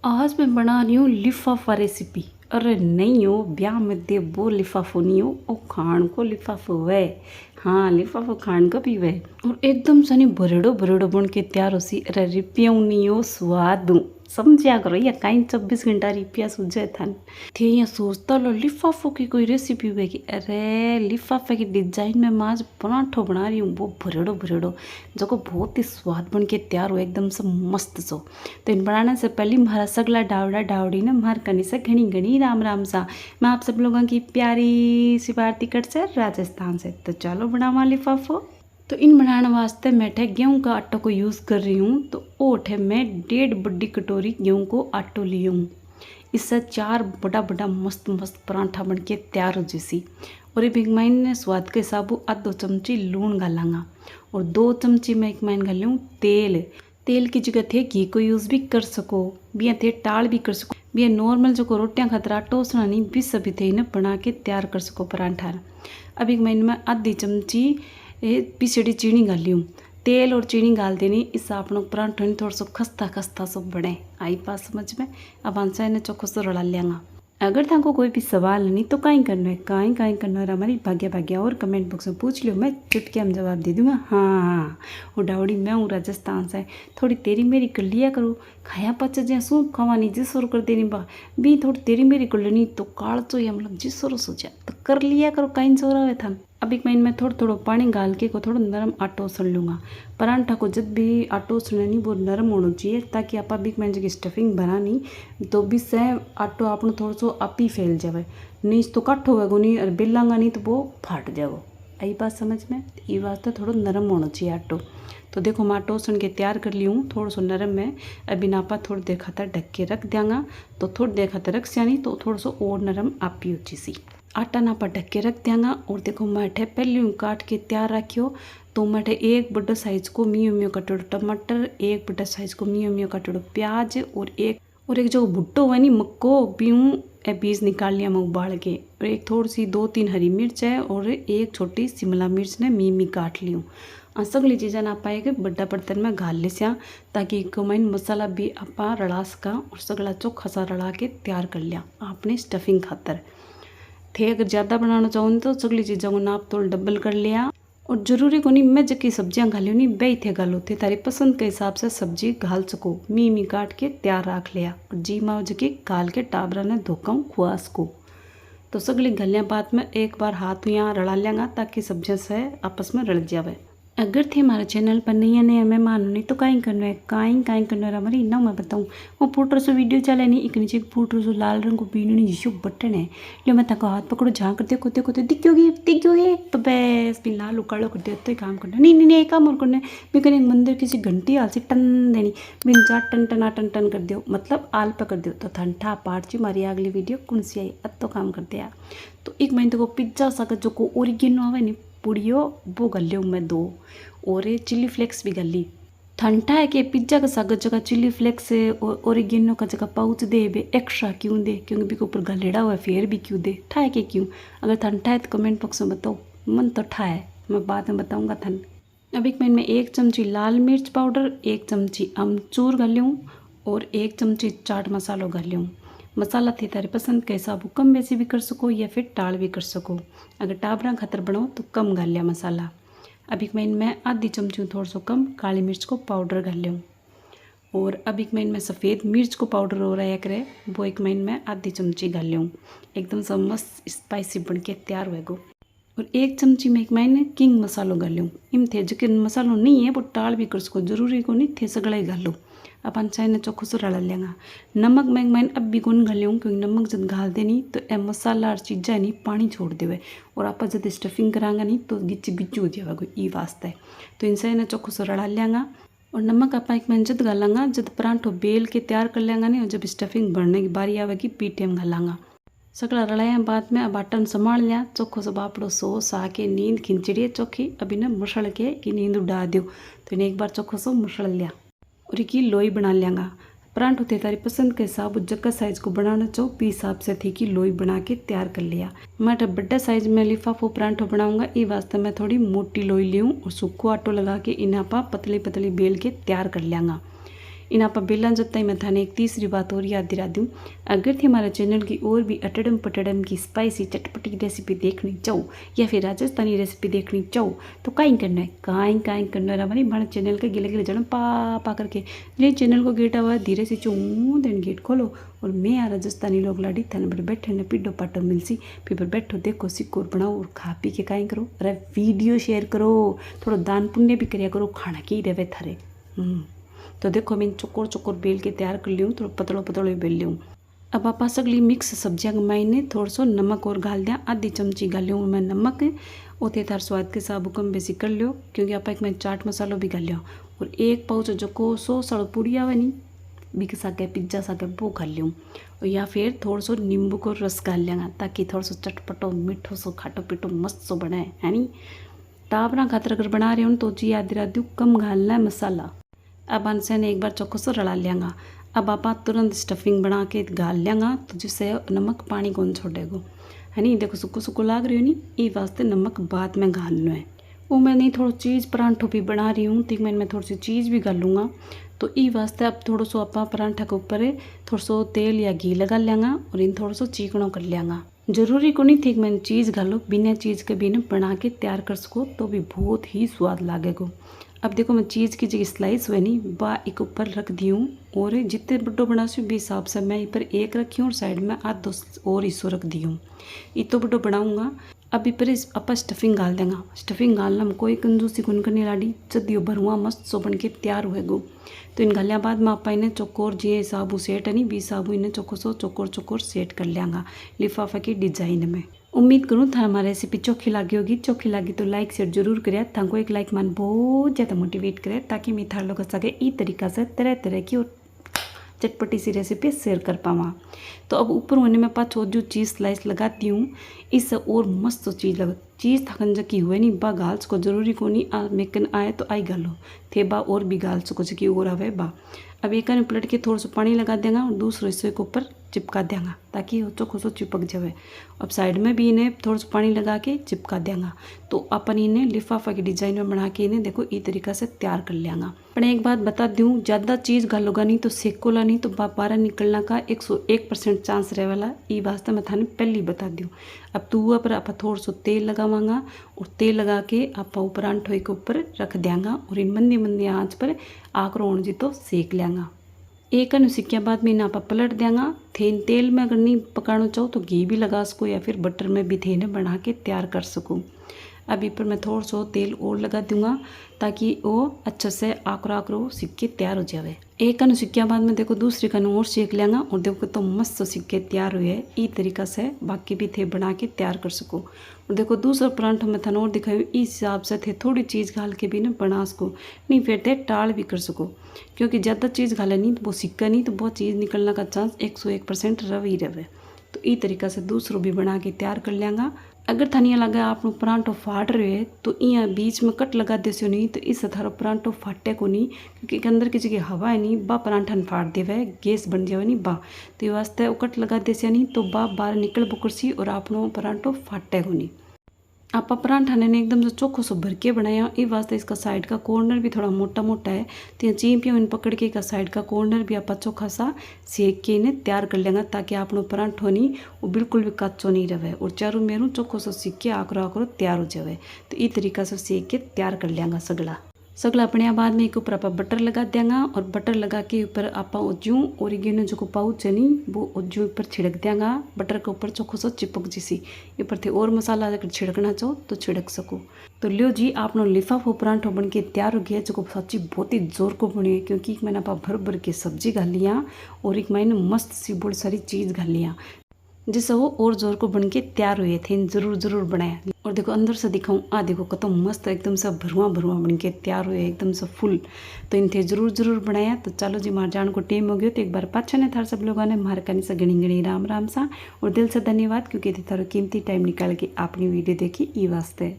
आज मैं बना रही हूँ लिफाफा रेसिपी। अरे नहीं हो ब्याह में दे वो लिफाफो नहीं हो ओ खान को लिफाफो वे। हाँ लिफाफो खान का भी वे और एकदम सनी भरेड़ो भरेड़ो बन के तैयार हो सी। अरे रिपिया नहीं हो स्वाद दूँ समझिया करो या कहीं 24 घंटा रिपिया सूझे था थे यहाँ सोचता लो लिफाफो की कोई रेसिपी होगी। अरे लिफाफे की डिजाइन में मैं आज पराठो बना रही हूँ वो भरेड़ो भरेड़ो जो को बहुत ही स्वाद बन के तैयार हो एकदम से मस्त सो। तो इन बनाने से पहले हमारा सगला डावड़ा डावड़ी ने मार करनी से घनी घनी राम राम सा। मैं आप सब लोगों की प्यारी सी भारती कट से राजस्थान से। तो चलो बनावा लिफाफो। तो इन बनाने वास्ते मैं गेहूं का आटा को यूज़ कर रही हूँ। तो ओठे मैं 1.5 बड़ी कटोरी गेहूं को आटो ली हूँ। इससे 4 बड़ा बड़ा मस्त मस्त पराठा बन के तैयार हो जैसी। और एक मैंने स्वाद के हिसाब आधो चमची लूण डालांगा और 2 चमची मैं एक मैंने डाली हूँ तेल। तेल की जगह थे घी को यूज़ भी कर सको बिया थे टाल भी कर सको बिया नॉर्मल जो को रोटियाँ खतरा टोसना नहीं भी सभी थे इन्हें बना के तैयार कर सको पराठा। अब एक मैंने आधी चमची पिसड़ी चीनी डाली हूँ। तेल और चीनी डाल देनी इससे आप लोग पराठा नहीं थोड़ा सा खस्ता खस्ता सब बने आई पास समझ में। अब आंसा इन्हें चौखो से रला लेंगा। अगर थाको कोई भी सवाल नहीं तो कहीं करना है कहीं करना है हमारी भाग्या भाग्या और कमेंट बॉक्स में पूछ लियो मैं चुटकी हम जवाब दे दूँगा। हाँ वो डावड़ी मैं हूँ राजस्थान से थोड़ी तेरी मेरी कर लिया करो खाया पच जहाँ सूप खावानी जिसोर कर देनी बा भी थोड़ी तेरी मेरी कर लेनी तो काल चो या मतलब जिसोर सो जाए तो कर लिया करो कहीं सो रहा है था। अब एक महीने में थोड़ा थोड़ा पानी डाल के को थोड़ा नरम आटो सन लूँगा। पराठा को जब भी आटो सने नहीं वो नरम होना चाहिए ताकि आप अभी मैंने जगह स्टफिंग बनानी तो भी से आटो आपने थोड़ा सा आप ही फैल जाए नहीं तो कट होगा नहीं और बेलांगा नहीं तो वो फाट जाएगा। आई बात समझ में ये वास्ते थोड़ा नरम होना चाहिए आटो। तो देखो मैं आटो सन के तैयार कर ली हूँ थोड़ा सा नरम है। अभी नापा थोड़ी देर खातर ढक के रख देंगा तो थोड़ी देर खातर रख सियानी तो थोड़ा सा और नरम आप ही अच्छी सी आटा नापा ढक के रख देंगा। और देखो मैं पहले काट के तैयार रखियो तो मैं एक बड़ा साइज को मियो मियो कटोड़ो टमाटर एक बड़ा साइज को मियो मियो कटोड़ो प्याज और एक जो भुट्टो हुआ नहीं मक्को पीऊँ बीज निकाल लिया मैं उबाल के और एक थोड़ी सी 2-3 हरी मिर्च है और एक छोटी शिमला मिर्च ने मी काट ली हूँ। सगली चीज़ें ना पाए कि बड़ा बर्तन में घाल ले सिया ताकि कमाइन मसाला भी आपा रड़ा सका और सगला चोखा सा रड़ा के तैयार कर लिया आपने स्टफिंग खातर थे। अगर ज़्यादा बनाना चाहो तो सगली चीज़ों को नाप तोल डबल कर लिया और ज़रूरी को नहीं मैं जबकि सब्जियां घाली नहीं बे थे घालो थे तारी पसंद के हिसाब से सब्जी घाल सको मी काट के तैयार रख लिया और जी माँ जबकि घाल के टाबरा ने धोकाऊँ खुआस को। तो सगली घलिया बाद में एक बार हाथ यहाँ रड़ा लेंगा ताकि सब्जियां से आपस में रड़ जावे। अगर थे हमारे चैनल पर नहीं नया मेहमान नहीं तो कहीं करना है कहीं करना है हमारी ना मैं बताऊँ वो फूटर सो वीडियो चले नहीं एक नीचे फूटर सो लाल रंग को बीननी जिसो बटन है ले मैं तक हाथ पकड़ो झाँक कर देखो दिखोगे तो बस भी लाल उकाड़ो कर दे तो काम करना नहीं एक काम और करना है मैं कहीं मंदिर किसी घंटी आल से टन देनी बिन चार टन कर दो मतलब आल पे कर दो तो ठंडा पार्ट जी हमारी अगली वीडियो कौन सी आई अब तो काम कर दिया। तो एक महीने को पिज्ज़ा सा जो को ओरिजिनो आवे नहीं पुड़ियो वो गल मैं 2 और चिली फ्लेक्स भी गली ठंडा है कि पिज्ज़ा का साग जगह चिली फ्लेक्स ओरिगेनो का जगह पाउच दे बे एक्स्ट्रा क्यों दे क्योंकि भी ऊपर गलेड़ा हुआ फिर भी क्यों दे ठा है कि क्यों। अगर ठंडा है तो कमेंट बॉक्स में बताओ मन तो ठा है मैं बाद में बताऊँगा थन। अब एक मैं 1 चमची लाल मिर्च पाउडर 1 चमची अमचूर गलूँ और 1 चमची चाट मसालो गलूँ। मसाला थे तारे पसंद के हिसाब कम बेसी भी कर सको या फिर टाल भी कर सको। अगर टाबरा खतर बनाओ तो कम गाल लिया मसाला। अब एक मैं आधी चमची थोड़ा सा कम काली मिर्च को पाउडर गाल लूँ और अब एक मैं सफ़ेद मिर्च को पाउडर हो रहा है करे वो एक मैं आधी चमची गाल लूँ एकदम सब मस्त स्पाइसी बन के तैयार होएगो। और 1 चमची में एक मैंने किंग मसालो गाल लूँ इम थे जो मसालो नहीं है वो टाल भी कर सको जरूरी को नहीं थे सगड़ा ही गालो। अब चाहे ने चोखो से रड़ा लेंगा। नमक मैं अब भी कौन घालूँ क्योंकि नमक जब घाल देनी तो ए मसाला और चीज़ा नहीं पानी छोड़ देवे और आप जब स्टफिंग करांगा नहीं तो गिच्चू हो जाएगा ये वास्ते। तो इनसे ने चोखो से रड़ा लेंगा और नमक आप एक मैं जब घालांगा जब पराठो बेल के तैयार कर लेंगा नहीं और जब स्टफिंग भरने की बारी आवेगी पीटे में घालांगा सगड़ा रड़ाया बाद में। अब आटन संभाल लिया चोखो से बापड़ो सॉस आके नींद खिंचड़ी चोखी अभी ने मसल के कि नींद उड़ा दो तो इन्हें एक बार चोखो से मसल लिया और की लोई बना लेंगा। पराठो थे तारी पसंद के हिसाब जगह साइज को बनाना चाहो पी हिसाब से थी कि लोई बना के तैयार कर लिया। मैं बड़ा साइज में लिफाफो पराठो बनाऊंगा ये वास्ते मैं थोड़ी मोटी लोई लूँ और सूखो आटो लगा के इन्हें पा पतली पतली बेल के तैयार कर लेंगा। इन आप बेलन जब तक मैं थाने एक तीसरी बात और याद दिला दूँ, अगर थे हमारे चैनल की और भी अटड़म पटड़म की स्पाइसी चटपटी रेसिपी देखनी चाहो या फिर राजस्थानी रेसिपी देखनी चाहो तो काई करना है, काई करना है हमारे हमारे चैनल के गिले गिले जन्म पा करके ये चैनल को गेट हुआ धीरे से चूँ देन गेट खोलो और मैं यहाँ राजस्थानी लोग लाड़ी थाने पर बैठे ने पीडो पाटो मिलसी फिर पर बैठो देखो सिक्को बनाओ और खा पी के काई करो, अरे वीडियो शेयर करो, थोड़ा दान पुण्य भी करिया करो, खाना की रहे थारे। तो देखो मैं चोकोर चोकोर बेल के तैयार कर लियूँ, थोड़ा पतलो पतलो बेल लियूँ। अब आप सगली मिक्स सब्जियां मायने थोड़ा सो नमक और गाल दिया, आधी चमची गाल लियो मैं नमक, उते तार स्वाद के हिसाब कम बेसी कर लियो क्योंकि आप एक मैं चाट मसालो भी गाल लियो और एक पाउच जो को सो सड़ पूड़ी आवे नी बिक सके पिज्जा सके वो गाल लियूँ और या फिर थोड़ा सो नींबू को रस गाल लेंगा ताकि थोड़ा सो चटपटो मीठो सो खाटो पीटो मस्त सो बने है नी। तापना खातर अगर बना रहे हो तो जी याद दिला दूँ कम घालना है मसाला। अब अनसे ने एक बार चौको से रला लेंगा। अब आप तुरंत स्टफिंग बना के गाल लेंगा तो जिससे नमक पानी कौन छोड़ेगा है नी। देखो सुको सुको लाग रही हो नी, ये वास्ते नमक बाद में घालना है। वो मैं नहीं थोड़ा चीज़ परांठों भी बना रही हूँ तो मैं थोड़ी सी चीज़ भी गालूँगा तो ये वास्ते अब थोड़ा सो आप परांठा के ऊपर थोड़ा सो तेल या घी लगा लेंगा और इन थोड़ा सो चिकनो कर लेंगा। जरूरी को नहीं थी कि मैंने चीज़ घालो, बिना चीज़ के भी ना बना के तैयार कर सको तो भी बहुत ही स्वाद लागेगा। अब देखो मैं चीज़ की जो स्लाइस हुए नी बा एक ऊपर रख दी हूँ और जितने बड्डो बना सी भी हिसाब से मैं पर एक रखी हूँ और साइड में आध दो और हिस्सों रख दी हूँ। इतो बड्डो बनाऊँगा। अब पर आप स्टफिंग गाल देंगे। स्टफिंग गालना में कोई कंजूसी गुन करनी लाड़ी जदियो भरुआ मस्त सो बन के तैयार होएगो। तो इन गालिया बाद में आप इन्हें चौकोर जी हिसाबू सेट है नी बी हिसाबू इन्हें चौको सो चौकोर चौकोर सेट कर लेंगा लिफाफा की डिजाइन में। उम्मीद करूँ था हमारी रेसिपी चोखी लगी होगी। चोखी लगी तो लाइक शेयर जरूर करें, थाको एक लाइक मन बहुत ज़्यादा मोटिवेट करे ताकि मैं थार लोग सके ई तरीका से तरह तरह की और चटपटी सी रेसिपी शेयर कर पावा। तो अब ऊपर होने में पाँच और जो चीज़ स्लाइस लगाती हूँ इससे और मस्त चीज़ लग चीज़ थकन जकी हुए नहीं बा गाल को जरूरी को नहीं मेकन आए तो आई गालो थे बा और भी गाल सको जकी और आवे बा। अब एक पलट के थोड़ा सा पानी लगा देंगे और दूसरे हिस्से के ऊपर चिपका देंगे ताकि चोखो सो चिपक जाए। अब साइड में भी इन्हें थोड़ा सा पानी लगा के चिपका देंगे तो अपन इन्हें लिफाफा की डिजाइन में बना के इन्हें देखो इस तरीका से तैयार कर लेंगे। पर एक बात बता दूँ, ज़्यादा चीज़ घालोगा नहीं तो सेकोला नहीं तो बाहर निकलने का 101% चांस रहे वाला, ये वास्ते मैं थाने पहले ही बता दूँ। अब तुआ पर आप थोड़ा सा तेल लगावांगा और तेल लगा के आप परांठे के ऊपर रख देंगे और इन मंदी मंदी आँच पर आकर होने जी तो सेक लेंगे। एक सिक्किया बाद में आप पलट देंगे। थे तेल में अगर नहीं पकाना चाहो तो घी भी लगा सको या फिर बटर में भी थे बना के तैयार कर सकूँ। अब इस पर मैं थोड़ा सा तेल और लगा दूंगा ताकि वो अच्छे से आकरो आकरो सिक्के तैयार हो जाए। एक सिक्किया बाद में देखो दूसरी कन और सेक लेंगे और देखो तो मस्त सिक्के तैयार हुए। इस तरीका से बाकी भी थे बना के तैयार कर सको। और देखो दूसरा परांठा में थाने और दिखाई इस हिसाब से थे थोड़ी चीज़ घाल के भी ना बना सको, नहीं फिर थे टाल भी कर सको क्योंकि ज़्यादा चीज़ घाले नहीं तो वो सिक्का नहीं तो बहुत चीज़ निकलने का चांस 101% रही रहे। तो इस तरीका से दूसरों भी बना के तैयार कर लेंगे। अगर थानिया लगा आप परांठो फाट रहे है तो यहाँ बीच में कट लगा देसो नहीं तो इससे थारो परांठो फाटे को नहीं क्योंकि अंदर की जगह हवा है नहीं बा परांठा फाट देवे गैस बन जावे नहीं बा तो ये वास्ते वो कट लगा देसे नहीं तो बा बाहर निकल बकुरसी और आपनो परांठो फाटे को नहीं। आप परांठा ने एकदम से चोखो सो भर के बनाया ये वास्ते इसका साइड का कॉर्नर भी थोड़ा मोटा मोटा है तो यहाँ चींपियों इन पकड़ के का साइड का कॉर्नर भी आप चोखा सा सेक के इन्हें तैयार कर लेंगे ताकि आपनो परांठो नहीं वो बिल्कुल भी कच्चो नहीं रहे और चारों मेरू चोखो सो सीख के आकरो आकरो तैयार हो जाए। तो इस तरीका से सेक के तैयार कर लेंगे सगला अपने बाद में एक ऊपर आप बटर लगा देंगे और बटर लगा के ऊपर आप ओजू ओरिगेनो जो पाउच है नहीं वो ओजू ऊपर छिड़क देंगे बटर के ऊपर चोखो सो चिपक जैसी ऊपर थे और मसाला अगर छिड़कना चाहो तो छिड़क सको। तो लियो जी आपनो लिफाफो परांठो बन के तैयार हो गया जो सच्ची बहुत ही जोर को बनी है क्योंकि मैंने आप भर भर के सब्जी घाल लिया और एक मैंने मस्त सी बहुत सारी चीज़ घाल लिया जिससे वो और जोर को बन के तैयार हुए थे। जरूर बनाया और देखो अंदर से दिखाऊँ देखो कत मस्त एकदम से भरुआ बन के तैयार हुए एकदम से फुल। तो इन थे जरूर बनाया। तो चलो जी मार जान को टाइम हो गया तो एक बार पाछा ने थार सब लोगों ने मार करने से गणी राम सा और दिल से धन्यवाद क्योंकि थारो कीमती टाइम निकाल के आपने वीडियो देखी ई वास्ते।